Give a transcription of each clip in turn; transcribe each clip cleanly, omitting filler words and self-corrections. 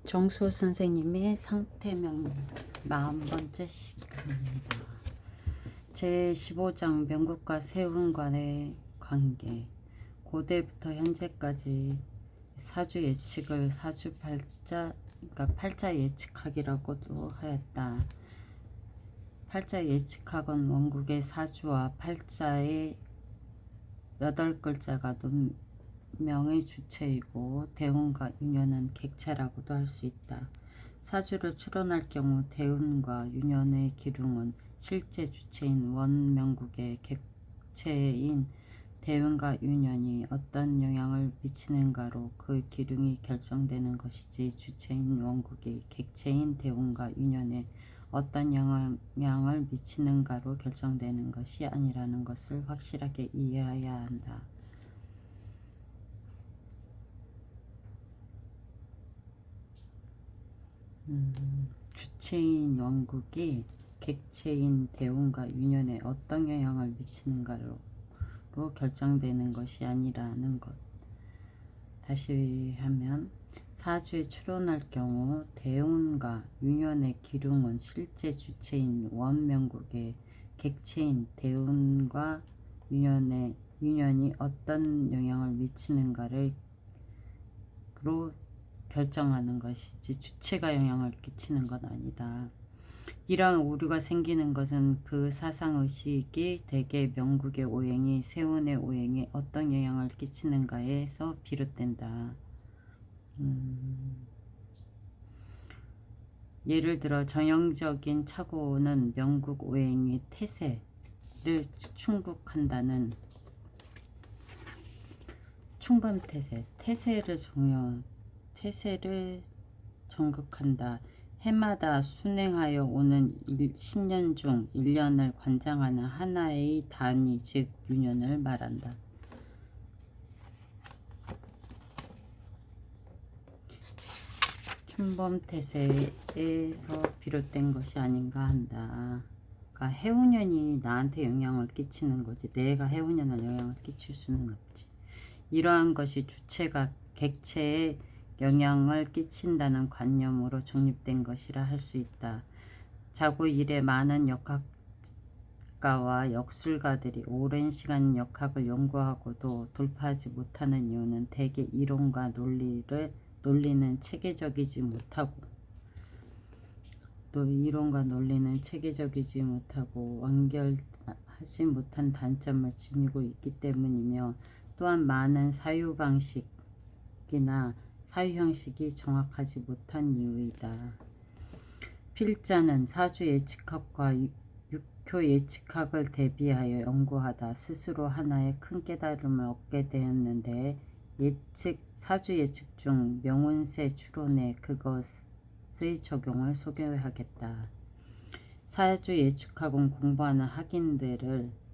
정수호 선생님의 상태명 40번째 시간입니다. 제15장 명국과 세운 간의 관계. 고대부터 현재까지 사주 예측을 사주팔자, 그러니까 팔자 예측학이라고도 하였다. 팔자 예측학은 원국의 사주와 팔자의 8글자가 명의 주체이고 대운과 유년은 객체라고도 할 수 있다. 사주를 추론할 경우 대운과 유년의 기륭은 실제 주체인 원명국의 객체인 대운과 유년이 어떤 영향을 미치는가로 그 기륭이 결정되는 것이지 주체인 원국이 객체인 대운과 유년에 어떤 영향을 미치는가로 결정되는 것이 아니라는 것을 확실하게 이해해야 한다. 주체인 원국이 객체인 대운과 유년에 어떤 영향을 미치는가로 결정되는 것이 아니라는 것. 다시 하면 사주에 추론할 경우 대운과 유년의 기륭은 실제 주체인 원명국의 객체인 대운과 유년이 어떤 영향을 미치는가를 결정하는 것이지 주체가 영향을 끼치는 건 아니다. 이러한 오류가 생기는 것은 그 사상의식이 대개 명국의 오행이 세운의 오행에 어떤 영향을 끼치는가에서 비롯된다. 예를 들어 전형적인 착오는 명국 오행이 태세를 충국한다는 충범태세, 태세를 정극한다. 해마다 순행하여 오는 신년 중 1년을 관장하는 하나의 단위 즉 유년을 말한다. 춘범태세에서 비롯된 것이 아닌가 한다. 그러니까 해운년이 나한테 영향을 끼치는 거지 내가 해운년을 영향을 끼칠 수는 없지. 이러한 것이 주체가 객체에 영향을 끼친다는 관념으로 정립된 것이라 할 수 있다. 자고 이래 많은 역학가와 역술가들이 오랜 시간 역학을 연구하고도 돌파하지 못하는 이유는 대개 이론과 논리는 체계적이지 못하고 완결하지 못한 단점을 지니고 있기 때문이며 또한 많은 사유방식이나 사유형식이 정확하지 못한 이유이다. 필자는 사주 예측학과 육효 예측학을 대비하여 연구하다 스스로 하나의 큰 깨달음을 얻게 되었는데 사주 예측 중 명운세 추론에 그것의 적용을 소개하겠다. 사주 예측학은 공부하는 학인들은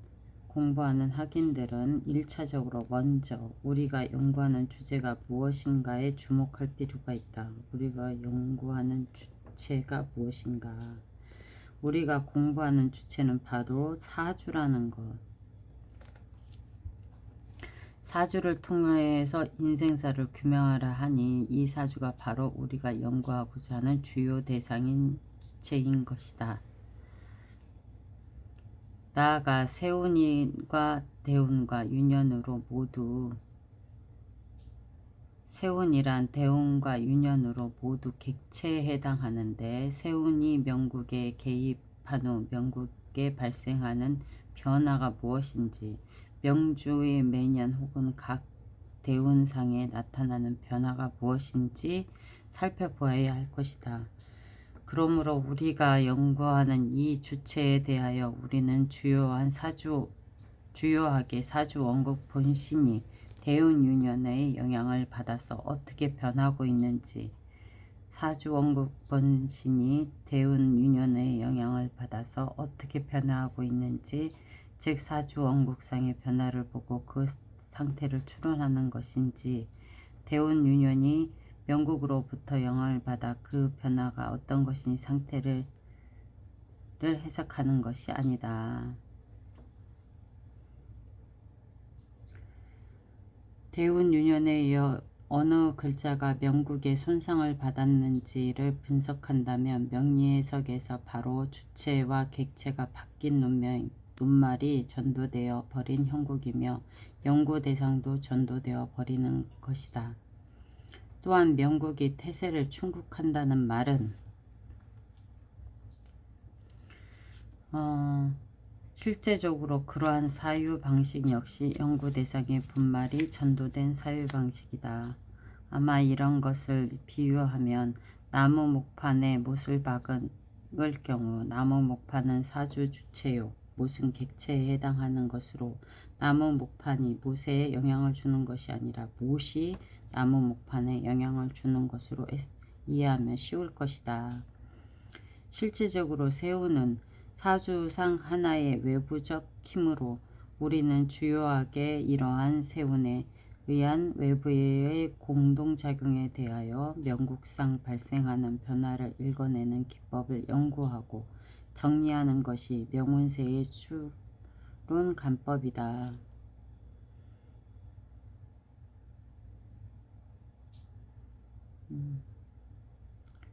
1차적으로 먼저 우리가 연구하는 주제가 무엇인가에 주목할 필요가 있다. 우리가 연구하는 주체가 무엇인가? 우리가 공부하는 주체는 바로 사주라는 것. 사주를 통해서 인생사를 규명하라 하니 이 사주가 바로 우리가 연구하고자 하는 주요 대상인 주체인 것이다. 나아가 세운과 대운과 유년으로 세운이란 대운과 유년으로 모두 객체에 해당하는데 세운이 명국에 개입한 후 명국에 발생하는 변화가 무엇인지 명주의 매년 혹은 각 대운상에 나타나는 변화가 무엇인지 살펴보아야 할 것이다. 그러므로 우리가 연구하는 이 주체에 대하여 우리는 주요하게 사주 원국 본신이 대운 유년의 영향을 받아서 어떻게 변하고 있는지, 사주 원국 본신이 대운 유년의 영향을 받아서 어떻게 변화하고 있는지, 즉 사주 원국상의 변화를 보고 그 상태를 추론하는 것인지, 대운 유년이 명국으로부터 영향을 받아 그 변화가 어떤 것인지 상태를 해석하는 것이 아니다. 대운 유년에 이어 어느 글자가 명국의 손상을 받았는지를 분석한다면 명리 해석에서 바로 주체와 객체가 바뀐 논말이 전도되어 버린 형국이며 연구 대상도 전도되어 버리는 것이다. 또한 명국이 태세를 충국한다는 말은 실제적으로 그러한 사유방식 역시 연구 대상의 분말이 전도된 사유방식이다. 아마 이런 것을 비유하면 나무 목판에 못을 박을 경우 나무 목판은 사주 주체요, 못은 객체에 해당하는 것으로 나무 목판이 못에 영향을 주는 것이 아니라 못이 나무 목판에 영향을 주는 것으로 이해하면 쉬울 것이다. 실질적으로 새우는 사주상 하나의 외부적 힘으로 우리는 주요하게 이러한 세운에 의한 외부의 공동작용에 대하여 명국상 발생하는 변화를 읽어내는 기법을 연구하고 정리하는 것이 명운세의 추론관법이다.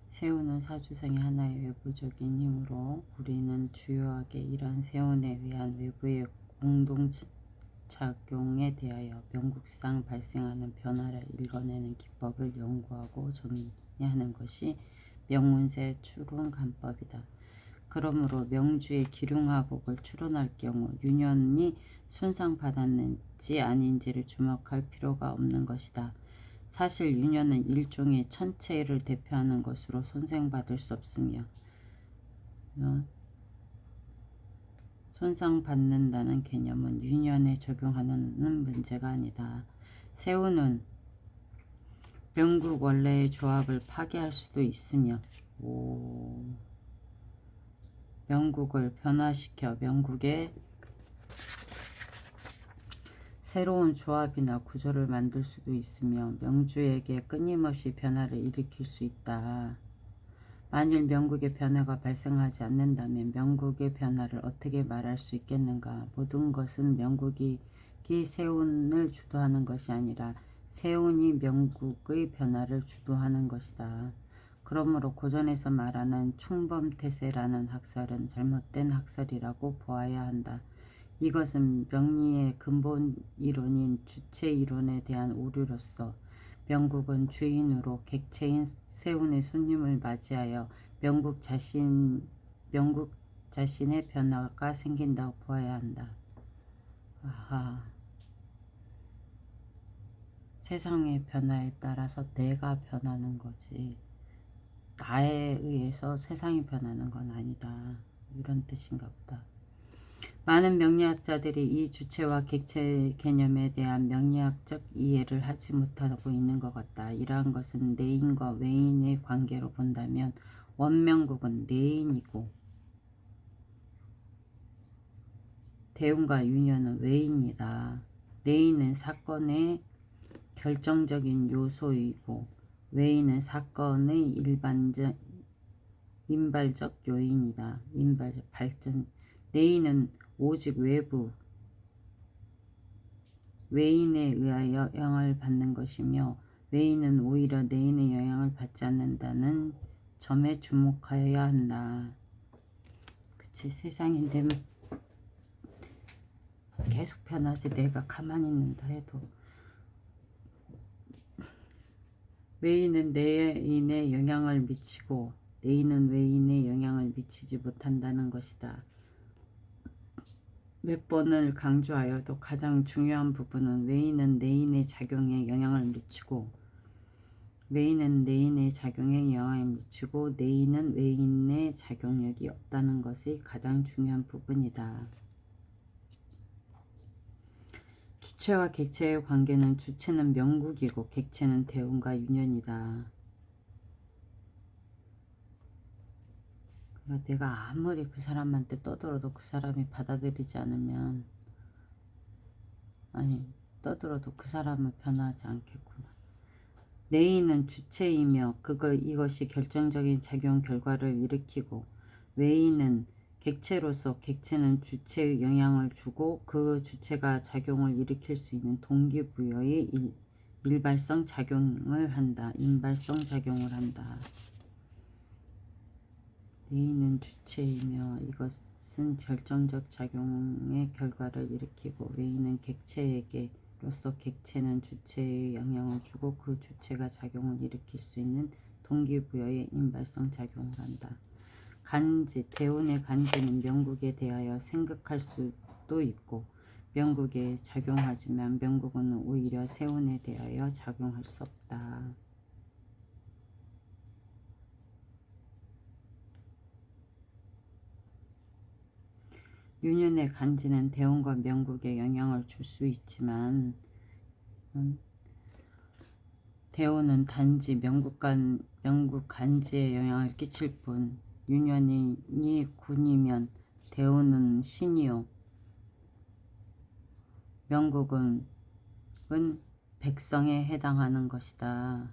세운은 사주상의 하나의 외부적인 힘으로 우리는 주요하게 이러한 세운에 의한 외부의 공동작용에 대하여 명국상 발생하는 변화를 읽어내는 기법을 연구하고 정리하는 것이 명운세 추론관법이다. 그러므로 명주의 기륭화복을 추론할 경우 유년이 손상받았는지 아닌지를 주목할 필요가 없는 것이다. 사실 유년은 일종의 천체를 대표하는 것으로 손상받을 수 없으며 손상받는다는 개념은 유년에 적용하는 문제가 아니다. 세우는 명국 원래의 조합을 파괴할 수도 있으며 명국을 변화시켜 명국의 새로운 조합이나 구조를 만들 수도 있으며 명주에게 끊임없이 변화를 일으킬 수 있다. 만일 명국의 변화가 발생하지 않는다면 명국의 변화를 어떻게 말할 수 있겠는가? 모든 것은 명국이 세운을 주도하는 것이 아니라 세운이 명국의 변화를 주도하는 것이다. 그러므로 고전에서 말하는 충범태세라는 학설은 잘못된 학설이라고 보아야 한다. 이것은 명리의 근본 이론인 주체 이론에 대한 오류로서 명국은 주인으로 객체인 세운의 손님을 맞이하여 명국 자신의 변화가 생긴다고 보아야 한다. 아하. 세상의 변화에 따라서 내가 변하는 거지 나에 의해서 세상이 변하는 건 아니다. 이런 뜻인가 보다. 많은 명리학자들이 이 주체와 객체 개념에 대한 명리학적 이해를 하지 못하고 있는 것 같다. 이러한 것은 내인과 외인의 관계로 본다면 원명국은 내인이고 대운과 유년은 외인이다. 내인은 사건의 결정적인 요소이고 외인은 사건의 인발적 요인이다. 인발적 발전. 내인은 오직 외부 외인에 의하여 영향을 받는 것이며 외인은 오히려 내인의 영향을 받지 않는다는 점에 주목하여야 한다. 그치, 세상인데 계속 변하지. 내가 가만히 있는다 해도 외인은 내인에 영향을 미치고 내인은 외인에 영향을 미치지 못한다는 것이다. 몇 번을 강조하여도 가장 중요한 부분은 외인은 내인의 작용에 영향을 미치고 외인은 내인의 작용에 영향을 미치고 내인은 외인의 작용력이 없다는 것이 가장 중요한 부분이다. 주체와 객체의 관계는 주체는 명국이고 객체는 대운과 유년이다. 내가 아무리 그 사람한테 떠들어도 그 사람이 받아들이지 않으면 떠들어도 그 사람은 변하지 않겠구나. 내인은 주체이며 이것이 결정적인 작용 결과를 일으키고 외인은 객체로서 객체는 주체의 영향을 주고 그 주체가 작용을 일으킬 수 있는 동기부여의 일발성 작용을 한다. 인발성 작용을 한다. 내인은 주체이며 이것은 결정적 작용의 결과를 일으키고 외인은 객체에게로서 객체는 주체에 영향을 주고 그 주체가 작용을 일으킬 수 있는 동기부여의 인발성 작용을 한다. 간지, 대운의 간지는 명국에 대하여 생각할 수도 있고 명국에 작용하지만 명국은 오히려 세운에 대하여 작용할 수 없다. 유년의 간지는 대운과 명국에 영향을 줄 수 있지만 대운은 단지 명국 간지에 영향을 끼칠 뿐 유년이 군이면 대운은 신이요 명국은 백성에 해당하는 것이다.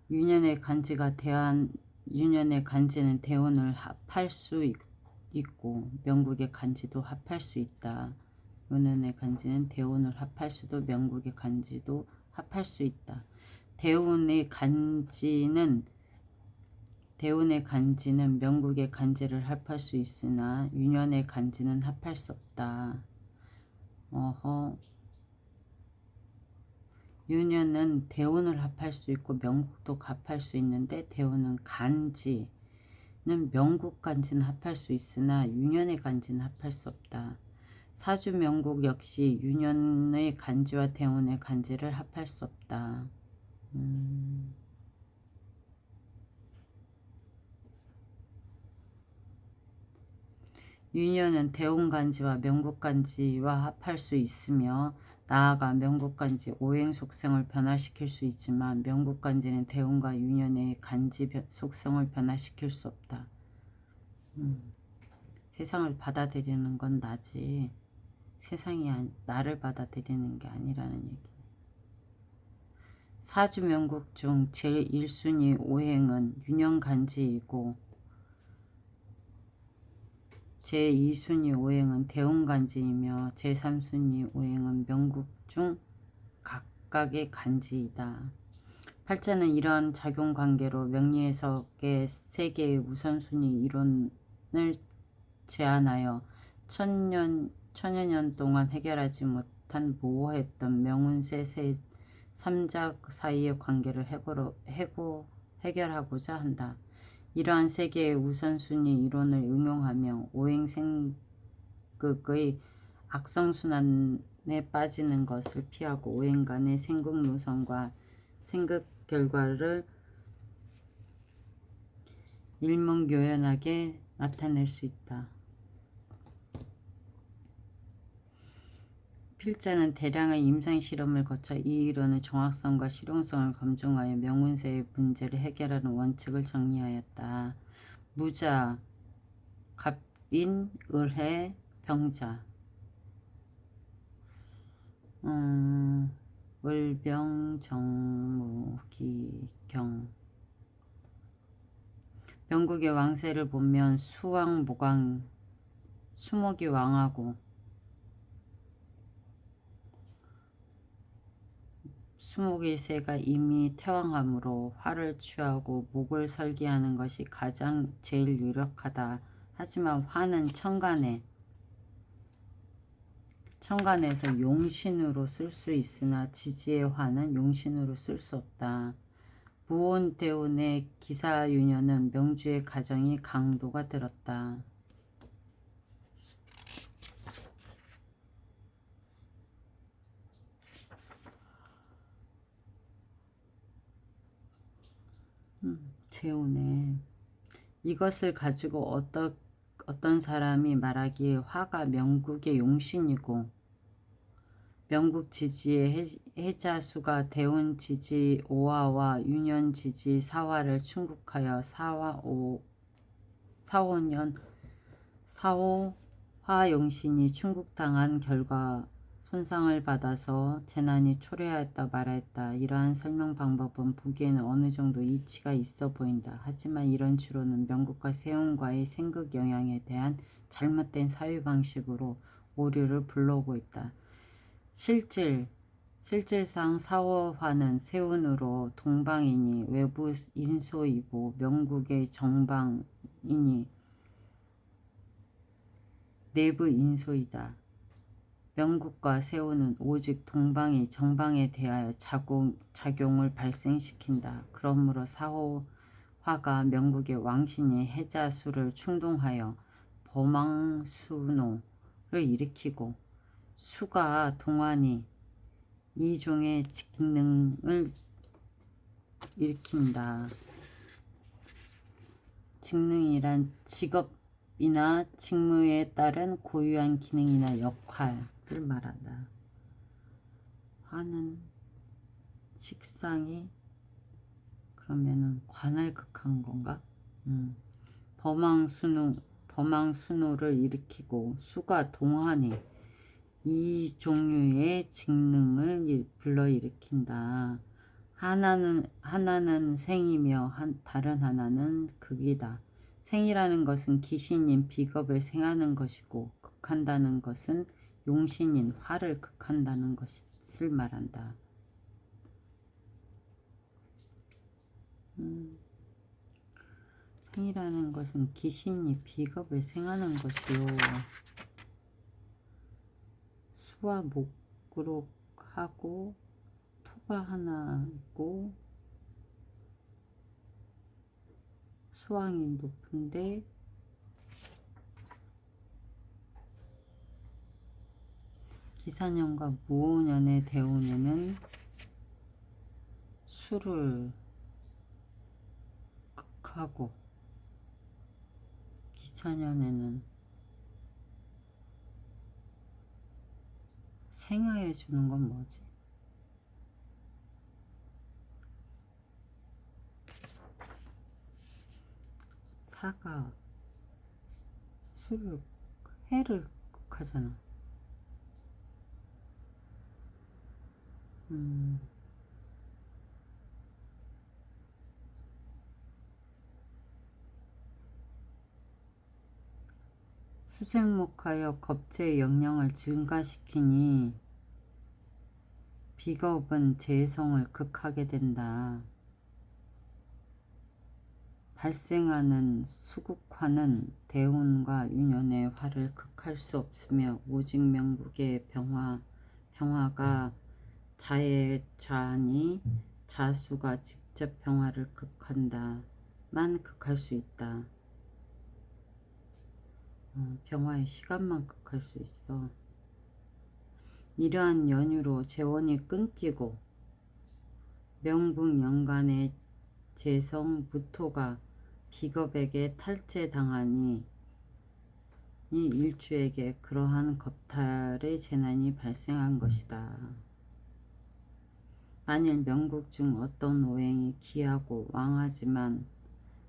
유년의 간지는 대운을 합할 수 있고 명국의 간지도 합할 수 있다. 유년의 간지는 대운을 합할 수도 명국의 간지도 합할 수 있다. 대운의 간지는 명국의 간지를 합할 수 있으나 유년의 간지는 합할 수 없다. 유년은 대운을 합할 수 있고 명국도 합할 수 있는데 대운은 간지는 명국 간지는 합할 수 있으나 유년의 간지는 합할 수 없다. 사주 명국 역시 유년의 간지와 대운의 간지를 합할 수 없다. 유년은 대운간지와 명국간지와 합할 수 있으며 나아가 명국간지 오행 속성을 변화시킬 수 있지만 명국간지는 대운과 유년의 간지 속성을 변화시킬 수 없다. 세상을 받아들이는 건 나지 세상이 나를 받아들이는 게 아니라는 얘기. 사주 명국 중 제일 1순위 오행은 유년간지이고 제2순위 오행은 대운간지이며 제3순위 오행은 명국 중 각각의 간지이다. 팔자는 이러한 작용관계로 명리해석의 세 개의 우선순위 이론을 제안하여 천여 년 동안 해결하지 못한 모호했던 명운세 삼작 사이의 관계를 해결하고자 한다. 이러한 세 개의 우선순위 이론을 응용하며 오행생극의 악성순환에 빠지는 것을 피하고 오행 간의 생극 노선과 생극 결과를 일목요연하게 나타낼 수 있다. 필자는 대량의 임상실험을 거쳐 이 이론의 정확성과 실용성을 검증하여 명운세의 문제를 해결하는 원칙을 정리하였다. 무자, 갑인, 을해, 병자. 을병, 정무, 기경. 명국의 왕세를 보면 수왕, 모강, 수목이 왕하고 수목의 세가 이미 태왕하므로 화를 취하고 목을 설계하는 것이 가장 제일 유력하다. 하지만 화는 천간에서 용신으로 쓸 수 있으나 지지의 화는 용신으로 쓸 수 없다. 무온 대운의 기사유년은 명주의 가정이 강도가 들었다. 재우네. 이것을 가지고 어떤 사람이 말하기에 화가 명국의 용신이고 명국 지지의 해자수가 대운 지지 5화와 유년 지지 4화를 충국하여 4호화 용신이 충국당한 결과 손상을 받아서 재난이 초래하였다 말하였다. 이러한 설명 방법은 보기에는 어느 정도 이치가 있어 보인다. 하지만 이런 추론은 명국과 세운과의 생극 영향에 대한 잘못된 사유 방식으로 오류를 불러오고 있다. 실질상 사호화는 세운으로 동방이니 외부 인소이고 명국의 정방이니 내부 인소이다. 명국과 세운은 오직 동방이 정방에 대하여 작용을 발생시킨다. 그러므로 사호화가 명국의 왕신이 해자수를 충동하여 범왕수노를 일으키고 수가 동환이 이종의 직능을 일으킨다. 직능이란 직업이나 직무에 따른 고유한 기능이나 역할을 말한다. 화는 식상이 그러면은 관을 극한 건가? 범왕수노를 일으키고 수가 동환이 이 종류의 직능을 불러일으킨다. 하나는 생이며 다른 하나는 극이다. 생이라는 것은 기신인 비겁을 생하는 것이고 극한다는 것은 용신인 화를 극한다는 것을 말한다. 생이라는 것은 기신이 비겁을 생하는 것이요. 수와 목으로 하고 토가 하나 있고 수왕이 높은데 기사년과 무오년의 대운에는 수를 극하고 기사년에는 생하해 주는 건 뭐지? 사가 수를 해를 극하잖아. 수생목하여 겁제의 영향을 증가시키니 비겁은 재성을 극하게 된다. 발생하는 수국화는 대운과 유년의 화를 극할 수 없으며 오직 명국의 병화가 자의 좌니 자수가 직접 병화를 극한다만 극할 수 있다. 병화의 시간만 극할 수 있어. 이러한 연유로 재원이 끊기고 명국 연간의 재성 무토가 비겁에게 탈제당하니 이 일주에게 그러한 겁탈의 재난이 발생한 것이다. 만일 명국 중 어떤 오행이 기하고 왕하지만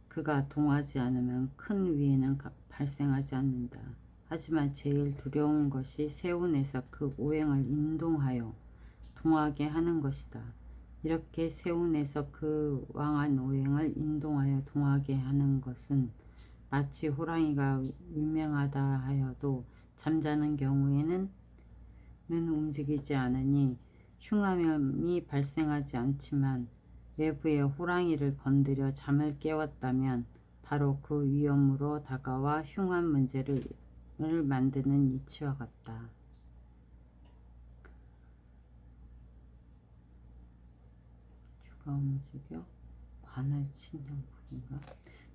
그가 동하지 않으면 큰 위해는 발생하지 않는다. 하지만 제일 두려운 것이 세운에서 그 오행을 인동하여 동하게 하는 것이다. 이렇게 세운에서 그 왕한 오행을 인동하여 동하게 하는 것은 마치 호랑이가 유명하다 하여도 잠자는 경우에는 움직이지 않으니 흉함이 발생하지 않지만 외부의 호랑이를 건드려 잠을 깨웠다면 바로 그 위험으로 다가와 흉한 문제를 만드는 이치와 같다. 주가 움직여 관을 친 형국인가?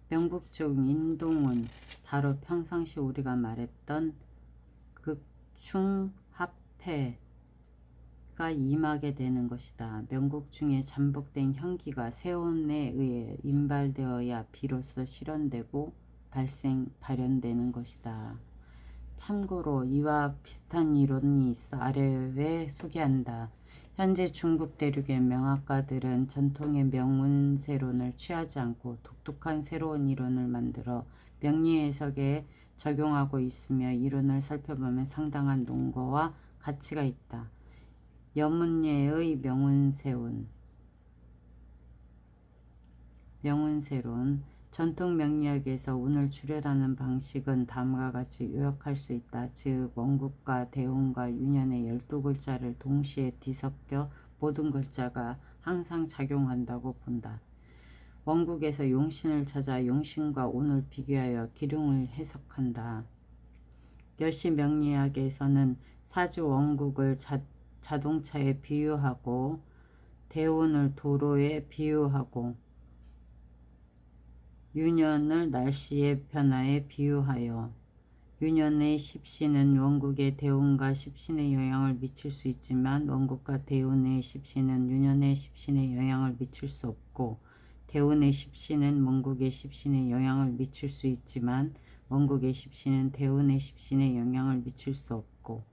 명국적 인동은 바로 평상시 우리가 말했던 극충합해가 임하게 되는 것이다. 명국 중에 잠복된 형기가 세운에 의해 인발되어야 비로소 실현되고 발현되는 것이다. 참고로 이와 비슷한 이론이 있어 아래에 소개한다. 현재 중국 대륙의 명학가들은 전통의 명운세론을 취하지 않고 독특한 새로운 이론을 만들어 명리 해석에 적용하고 있으며 이론을 살펴보면 상당한 논거와 가치가 있다. 여문예의 명운세론 전통 명리학에서 운을 주례라는 방식은 다음과 같이 요약할 수 있다. 즉 원국과 대운과 유년의 12글자를 동시에 뒤섞여 모든 글자가 항상 작용한다고 본다. 원국에서 용신을 찾아 용신과 운을 비교하여 기룡을 해석한다. 여시명리학에서는 사주 원국을 자동차에 비유하고 대운을 도로에 비유하고 유년을 날씨의 변화에 비유하여 유년의 십신은 원국의 대운과 십신에 영향을 미칠 수 있지만 원국과 대운의 십신은 유년의 십신에 영향을 미칠 수 없고 대운의 십신은 원국의 십신에 영향을 미칠 수 있지만 원국의 십신은 대운의 십신에 영향을 미칠 수 없고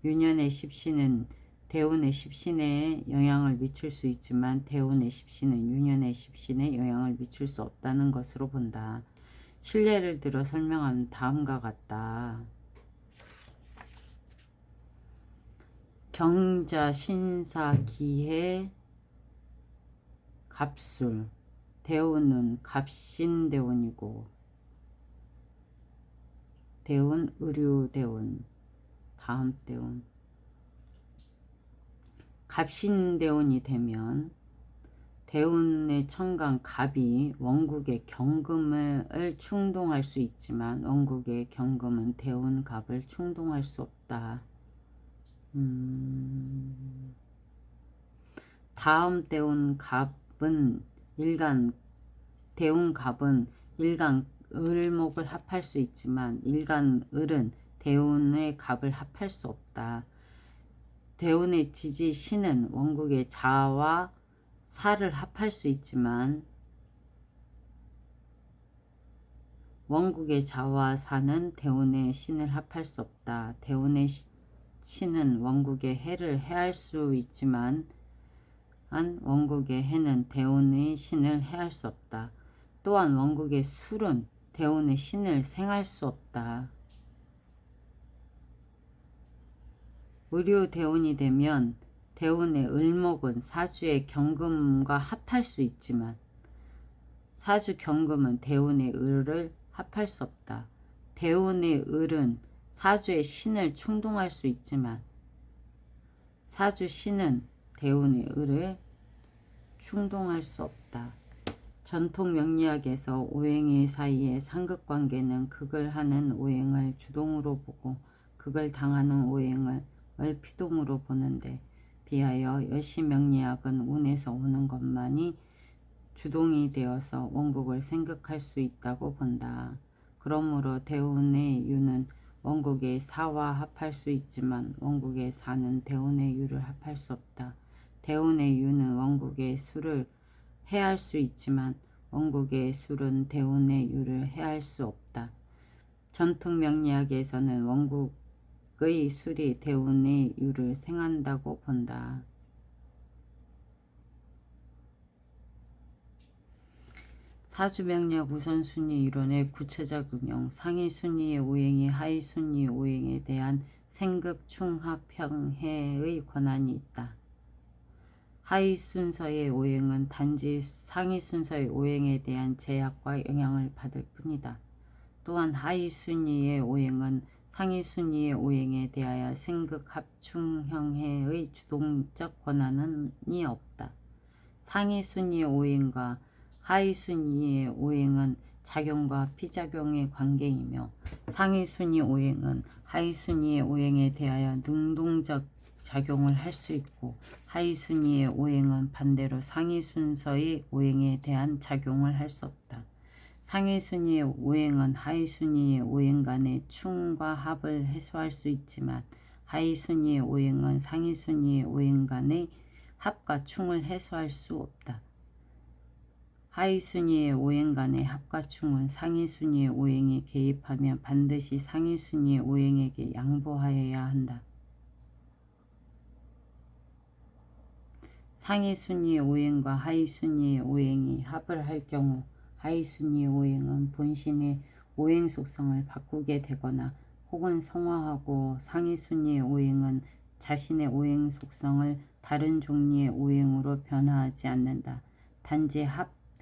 유년의 십신은 대운의 십신에 영향을 미칠 수 있지만 대운의 십신은 유년의 십신에 영향을 미칠 수 없다는 것으로 본다. 실례를 들어 설명하면 다음과 같다. 경자, 신사, 기해, 갑술. 대운은 갑신대운이고 대운, 의류대운. 다음 대운. 갑신대운이 되면 대운의 천간 갑이 원국의 경금을 충동할 수 있지만 원국의 경금은 대운 갑을 충동할 수 없다. 다음 대운 갑은 일간 대운 갑은 일간 을목을 합할 수 있지만 일간 을은 대운의 갑을 합할 수 없다. 대운의 지지 신은 원국의 자와 사를 합할 수 있지만 원국의 자와 사는 대운의 신을 합할 수 없다. 대운의 신은 원국의 해를 해할 수 있지만 원국의 해는 대운의 신을 해할 수 없다. 또한 원국의 술은 대운의 신을 생할 수 없다. 의류대운이 되면 대운의 을목은 사주의 경금과 합할 수 있지만 사주 경금은 대운의 을을 합할 수 없다. 대운의 을은 사주의 신을 충동할 수 있지만 사주 신은 대운의 을을 충동할 수 없다. 전통 명리학에서 오행의 사이의 상극관계는 극을 하는 오행을 주동으로 보고 극을 당하는 오행을 피동으로 보는데 비하여 여시명리학은 운에서 오는 것만이 주동이 되어서 원국을 생극할 수 있다고 본다. 그러므로 대운의 유는 원국의 사와 합할 수 있지만 원국의 사는 대운의 유를 합할 수 없다. 대운의 유는 원국의 수를 해할 수 있지만 원국의 술은 대운의 유를 해할 수 없다. 전통 명리학에서는 원국의 술이 대운의 유를 생한다고 본다. 사주명리학 우선순위 이론의 구체적 응용. 상위순위의 오행이 하위순위의 오행에 대한 생극, 충합, 평해의 권한이 있다. 하위 순서의 오행은 단지 상위 순서의 오행에 대한 제약과 영향을 받을 뿐이다. 또한 하위 순위의 오행은 상위 순위의 오행에 대하여 생극, 합충, 형해의 주동적 권한이 없다. 상위 순위의 오행과 하위 순위의 오행은 작용과 피작용의 관계이며 상위 순위 오행은 하위 순위의 오행에 대하여 능동적 작용을 할 수 있고 하위 순위의 오행은 반대로 상위 순서의 오행에 대한 작용을 할 수 없다. 상위 순위의 오행은 하위 순위의 오행 간의 충과 합을 해소할 수 있지만 하위 순위의 오행은 상위 순위의 오행 간의 합과 충을 해소할 수 없다. 하위 순위의 오행 간의 합과 충은 상위 순위의 오행에 개입하면 반드시 상위 순위의 오행에게 양보하여야 한다. 상위 순위의 오행과 하위 순위의 오행이 합을 할 경우 하위 순위의 오행은 본신의 오행 속성을 바꾸게 되거나 혹은 성화하고 상위 순위의 오행은 자신의 오행 속성을 다른 종류의 오행으로 변화하지 않는다. 단지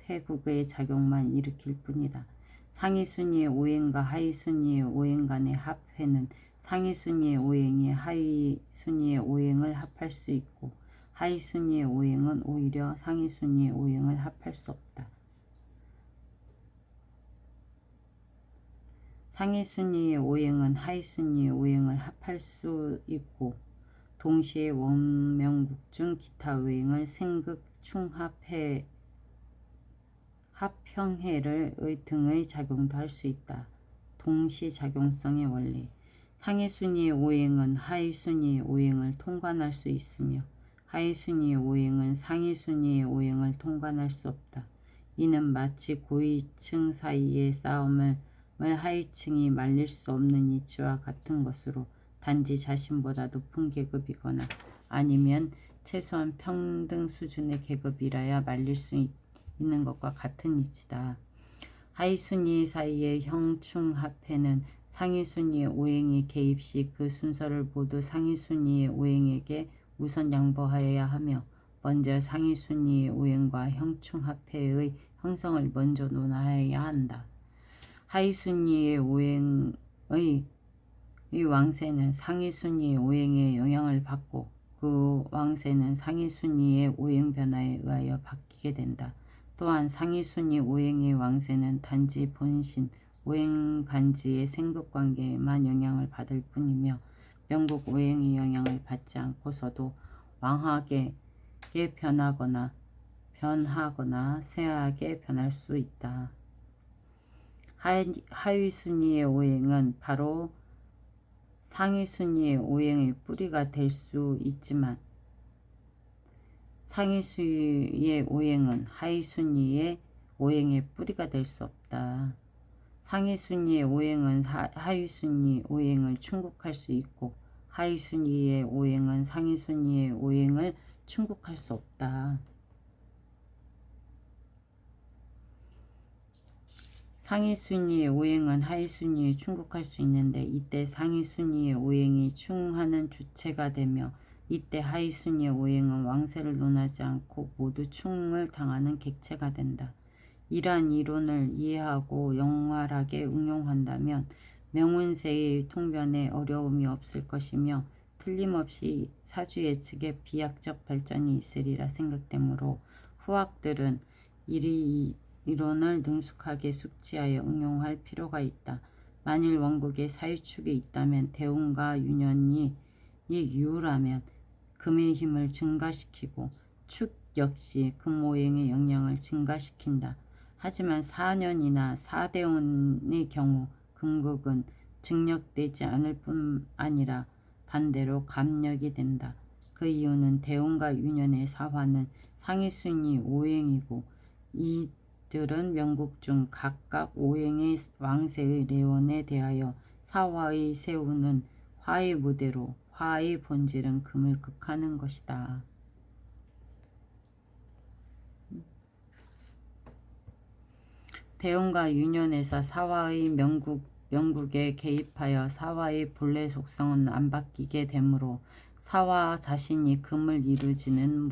합해국의 작용만 일으킬 뿐이다. 상위순위의 오행과 하위순위의 오행 간의 합해는 상위순위의 오행이 하위순위의 오행을 합할 수 있고 하위순위의 오행은 오히려 상위순위의 오행을 합할 수 없다. 상위순위의 오행은 하위순위의 오행을 합할 수 있고 동시에 원명국 중 기타 오행을 생극, 충합해, 합형해를 등의 작용도 할 수 있다. 동시작용성의 원리. 상위순위의 오행은 하위순위의 오행을 통관할 수 있으며 하위순위의 오행은 상위순위의 오행을 통관할 수 없다. 이는 마치 고위층 사이의 싸움을 하위층이 말릴 수 없는 이치와 같은 것으로 단지 자신보다 높은 계급이거나 아니면 최소한 평등 수준의 계급이라야 말릴 수 있는 것과 같은 이치다. 하위순위 사이의 형충합해는 상위순위의 오행이 개입 시 그 순서를 모두 상위순위의 오행에게 우선 양보하여야 하며 먼저 상위순위의 오행과 형충합해의 형성을 먼저 논하여야 한다. 하위순위의 오행의 왕세는 상위순위의 오행에 영향을 받고 그 왕세는 상위순위의 오행 변화에 의하여 바뀌게 된다. 또한 상위순위 오행의 왕세는 단지 본신, 오행간지의 생극관계에만 영향을 받을 뿐이며 명국 오행의 영향을 받지 않고서도 왕하게 변하거나 쇠하게 변할 수 있다. 하위순위의 오행은 바로 상위순위의 오행의 뿌리가 될 수 있지만 상위순위의 오행은 하위순위의 오행의 뿌리가 될 수 없다. 상위순위의 오행은 하위순위 오행을 충족할 수 있고 하위순위의 오행은 상위순위의 오행을 충족할 수 없다. 상위순위의 오행은 하위순위에 충족할 수 있는데 이때 상위순위의 오행이 충하는 주체가 되며 이때 하위순위의 오행은 왕세를 논하지 않고 모두 충을 당하는 객체가 된다. 이러한 이론을 이해하고 영활하게 응용한다면 명운세의 통변에 어려움이 없을 것이며 틀림없이 사주 예측에 비약적 발전이 있으리라 생각되므로 후학들은 이론을 능숙하게 숙지하여 응용할 필요가 있다. 만일 원국에 사유축이 있다면 대운과 윤연이 유라면 금의 힘을 증가시키고 축 역시 금오행의 영향을 증가시킨다. 하지만 4년이나 4대운의 경우 금극은 증력되지 않을 뿐 아니라 반대로 감력이 된다. 그 이유는 대운과 윤연의 사화는 상위순위 오행이고 이들은 명국 중 각각 오행의 왕세의 레원에 대하여 사화의 세우는 화의 무대로 화의 본질은 금을 극하는 것이다. 대운과 윤연에서 사화의 명국에 개입하여 사화의 본래 속성은 안 바뀌게 되므로 사화 자신이 금을 이루지는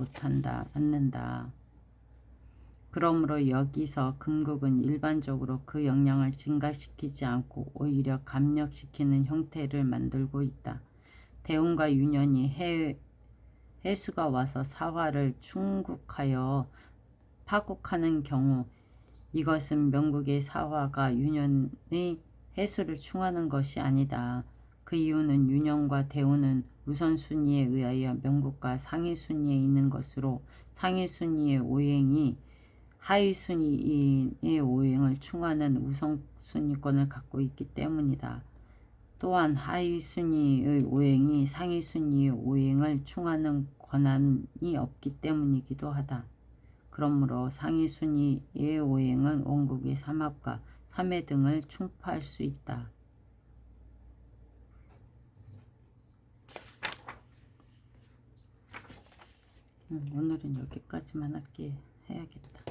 않는다. 그러므로 여기서 금국은 일반적으로 그 영향을 증가시키지 않고 오히려 감력시키는 형태를 만들고 있다. 대운과 윤연이 해수가 와서 사화를 충국하여 파국하는 경우 이것은 명국의 사화가 윤연의 해수를 충하는 것이 아니다. 그 이유는 윤연과 대운은 우선순위에 의하여 명국과 상위순위에 있는 것으로 상위순위의 오행이 하위순위의 오행을 충하는 우선순위권을 갖고 있기 때문이다. 또한 하위순위의 오행이 상위순위의 오행을 충하는 권한이 없기 때문이기도 하다. 그러므로 상위순위의 오행은 원국의 삼합과 삼해 등을 충파할 수 있다. 오늘은 여기까지만 해야겠다.